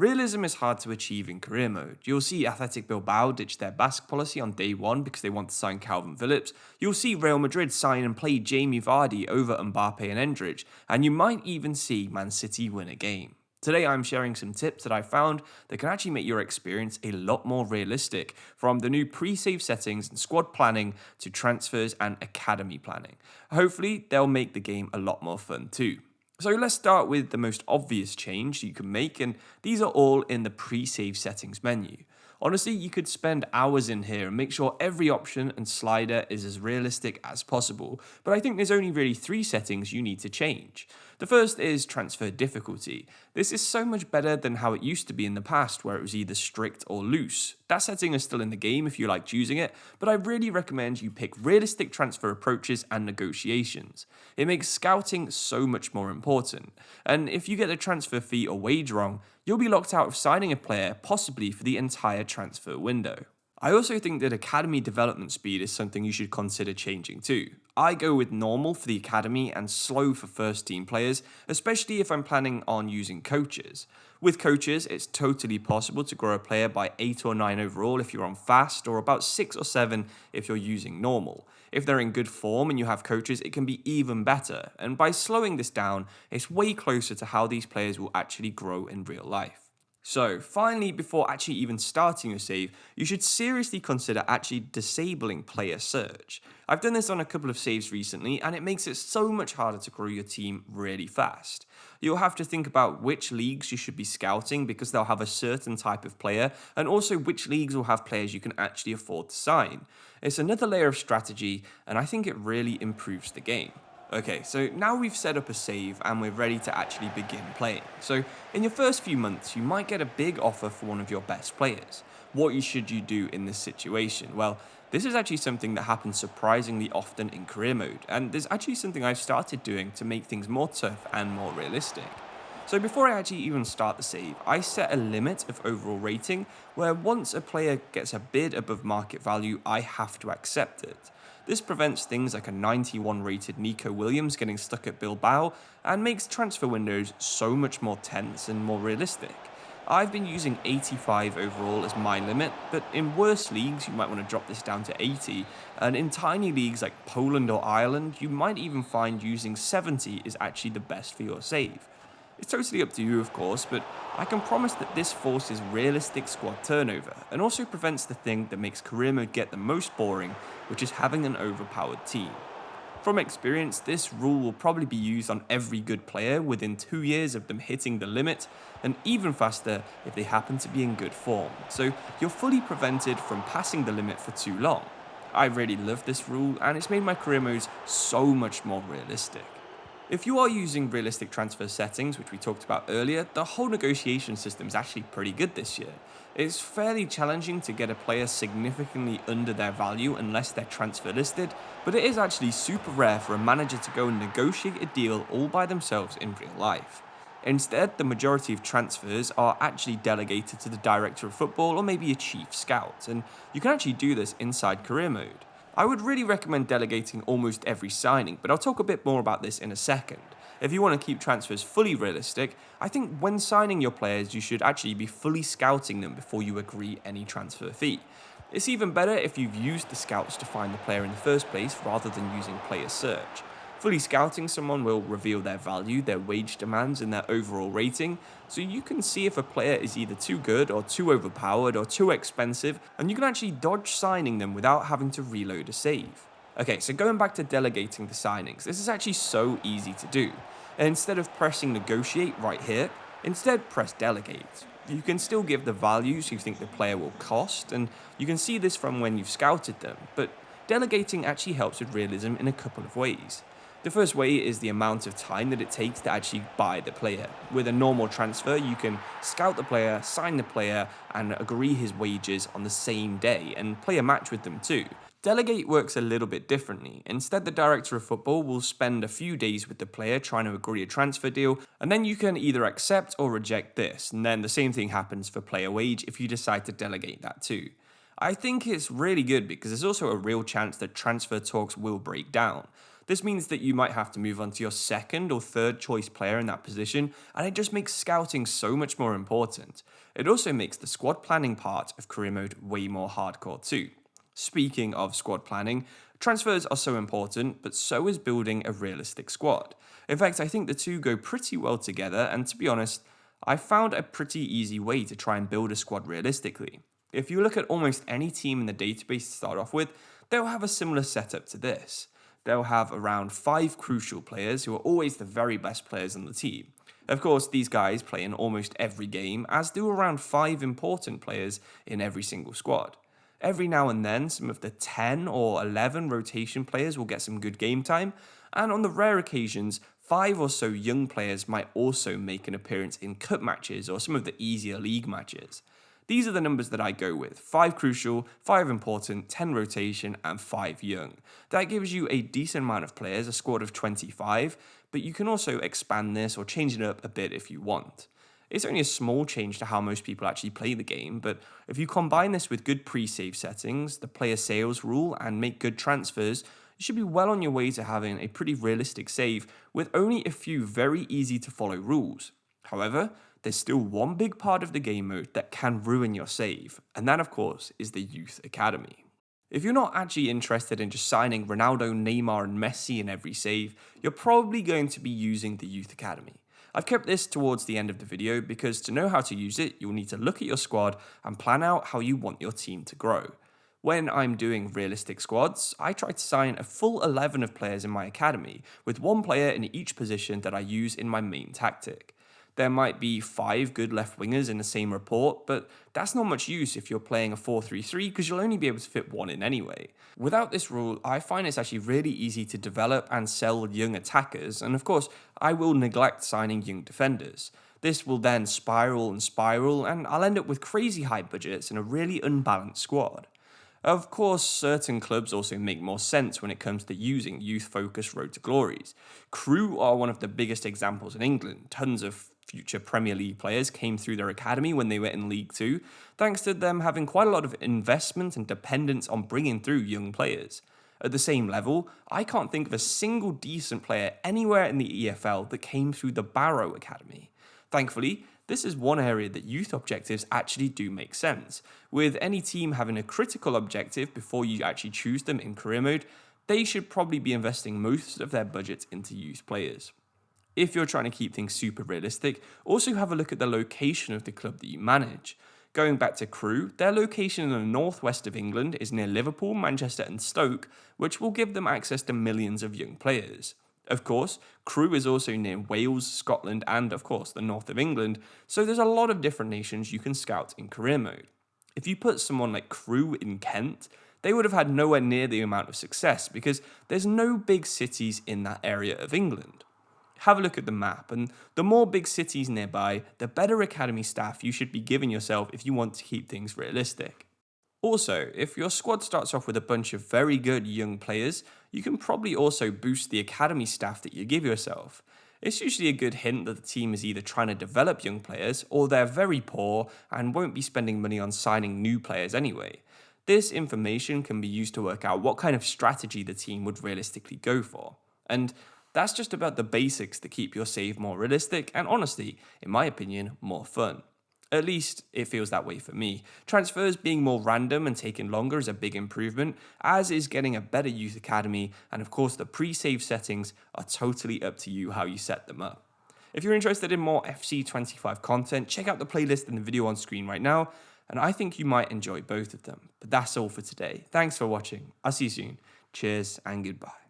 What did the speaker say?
Realism is hard to achieve in career mode. You'll see Athletic Bilbao ditch their Basque policy on day one because they want to sign Calvin Phillips. You'll see Real Madrid sign and play Jamie Vardy over Mbappe and Endridge, and you might even see Man City win a game. Today I'm sharing some tips that I found that can actually make your experience a lot more realistic, from the new pre-save settings and squad planning to transfers and academy planning. Hopefully they'll make the game a lot more fun too. So let's start with the most obvious change you can make, and these are all in the pre-save settings menu. Honestly, you could spend hours in here and make sure every option and slider is as realistic as possible, but I think there's only really 3 settings you need to change. The first is transfer difficulty. This is so much better than how it used to be in the past, where it was either strict or loose. That setting is still in the game if you like choosing it, but I really recommend you pick realistic transfer approaches and negotiations. It makes scouting so much more important, and if you get the transfer fee or wage wrong, you'll be locked out of signing a player possibly for the entire transfer window. I also think that academy development speed is something you should consider changing too. I go with normal for the academy and slow for first team players, especially if I'm planning on using coaches. With coaches, it's totally possible to grow a player by 8 or 9 overall if you're on fast, or about 6 or 7 if you're using normal. If they're in good form and you have coaches, it can be even better, and by slowing this down, it's way closer to how these players will actually grow in real life. So finally, before actually even starting your save, you should seriously consider actually disabling player search. I've done this on a couple of saves recently, and it makes it so much harder to grow your team really fast. You'll have to think about which leagues you should be scouting because they'll have a certain type of player, and also which leagues will have players you can actually afford to sign. It's another layer of strategy, and I think it really improves the game. Okay, so now we've set up a save and we're ready to actually begin playing. So in your first few months, you might get a big offer for one of your best players. What should you do in this situation? Well, this is actually something that happens surprisingly often in career mode, and there's actually something I've started doing to make things more tough and more realistic. So before I actually even start the save, I set a limit of overall rating where once a player gets a bid above market value, I have to accept it. This prevents things like a 91 rated Nico Williams getting stuck at Bilbao and makes transfer windows so much more tense and more realistic. I've been using 85 overall as my limit, but in worse leagues you might want to drop this down to 80, and in tiny leagues like Poland or Ireland you might even find using 70 is actually the best for your save. It's totally up to you, of course, but I can promise that this forces realistic squad turnover and also prevents the thing that makes career mode get the most boring, which is having an overpowered team. From experience, this rule will probably be used on every good player within 2 years of them hitting the limit, and even faster if they happen to be in good form, so you're fully prevented from passing the limit for too long. I really love this rule, and it's made my career modes so much more realistic. If you are using realistic transfer settings, which we talked about earlier, the whole negotiation system is actually pretty good this year. It's fairly challenging to get a player significantly under their value unless they're transfer listed, but it is actually super rare for a manager to go and negotiate a deal all by themselves in real life. Instead, the majority of transfers are actually delegated to the director of football or maybe a chief scout, and you can actually do this inside career mode. I would really recommend delegating almost every signing, but I'll talk a bit more about this in a second. If you want to keep transfers fully realistic, I think when signing your players, you should actually be fully scouting them before you agree any transfer fee. It's even better if you've used the scouts to find the player in the first place rather than using player search. Fully scouting someone will reveal their value, their wage demands, and their overall rating, so you can see if a player is either too good or too overpowered or too expensive, and you can actually dodge signing them without having to reload a save. Okay, so going back to delegating the signings, this is actually so easy to do. And instead of pressing negotiate right here, instead press delegate. You can still give the values you think the player will cost, and you can see this from when you've scouted them, but delegating actually helps with realism in a couple of ways. The first way is the amount of time that it takes to actually buy the player. With a normal transfer, you can scout the player, sign the player, and agree his wages on the same day, and play a match with them too. Delegate works a little bit differently. Instead, the director of football will spend a few days with the player trying to agree a transfer deal, and then you can either accept or reject this, and then the same thing happens for player wage if you decide to delegate that too. I think it's really good because there's also a real chance that transfer talks will break down. This means that you might have to move on to your second or third choice player in that position, and it just makes scouting so much more important. It also makes the squad planning part of career mode way more hardcore too. Speaking of squad planning, transfers are so important, but so is building a realistic squad. In fact, I think the two go pretty well together, and to be honest, I found a pretty easy way to try and build a squad realistically. If you look at almost any team in the database to start off with, they'll have a similar setup to this. They'll have around 5 crucial players who are always the very best players on the team. Of course, these guys play in almost every game, as do around 5 important players in every single squad. Every now and then, some of the 10 or 11 rotation players will get some good game time, and on the rare occasions, 5 or so young players might also make an appearance in cup matches or some of the easier league matches. These are the numbers that I go with: 5 crucial, 5 important, 10 rotation, and 5 young. That gives you a decent amount of players, a squad of 25, but you can also expand this or change it up a bit if you want. It's only a small change to how most people actually play the game, but if you combine this with good pre-save settings, the player sales rule, and make good transfers, you should be well on your way to having a pretty realistic save with only a few very easy to follow rules. However, there's still one big part of the game mode that can ruin your save, and that of course is the Youth Academy. If you're not actually interested in just signing Ronaldo, Neymar, and Messi in every save, you're probably going to be using the Youth Academy. I've kept this towards the end of the video because to know how to use it, you'll need to look at your squad and plan out how you want your team to grow. When I'm doing realistic squads, I try to sign a full 11 of players in my academy, with 1 player in each position that I use in my main tactic. There might be 5 good left wingers in the same report, but that's not much use if you're playing a 4-3-3 because you'll only be able to fit 1 in anyway. Without this rule, I find it's actually really easy to develop and sell young attackers, and of course, I will neglect signing young defenders. This will then spiral, and I'll end up with crazy high budgets and a really unbalanced squad. Of course, certain clubs also make more sense when it comes to using youth-focused Road to Glories. Crewe are one of the biggest examples in England. Tons of future Premier League players came through their academy when they were in League 2, thanks to them having quite a lot of investment and dependence on bringing through young players. At the same level, I can't think of a single decent player anywhere in the EFL that came through the Barrow Academy. Thankfully, this is one area that youth objectives actually do make sense. With any team having a critical objective before you actually choose them in career mode, they should probably be investing most of their budgets into youth players. If you're trying to keep things super realistic, also have a look at the location of the club that you manage. Going back to Crewe, their location in the northwest of England is near Liverpool, Manchester and Stoke, which will give them access to millions of young players. Of course, Crewe is also near Wales, Scotland and of course the north of England, so there's a lot of different nations you can scout in career mode. If you put someone like Crewe in Kent, they would have had nowhere near the amount of success because there's no big cities in that area of England. Have a look at the map, and the more big cities nearby, the better academy staff you should be giving yourself if you want to keep things realistic. Also, if your squad starts off with a bunch of very good young players, you can probably also boost the academy staff that you give yourself. It's usually a good hint that the team is either trying to develop young players or they're very poor and won't be spending money on signing new players anyway. This information can be used to work out what kind of strategy the team would realistically go for. And that's just about the basics to keep your save more realistic and honestly, in my opinion, more fun. At least, it feels that way for me. Transfers being more random and taking longer is a big improvement, as is getting a better youth academy, and of course the pre-save settings are totally up to you how you set them up. If you're interested in more FC25 content, check out the playlist in the video on screen right now, and I think you might enjoy both of them. But that's all for today. Thanks for watching. I'll see you soon. Cheers and goodbye.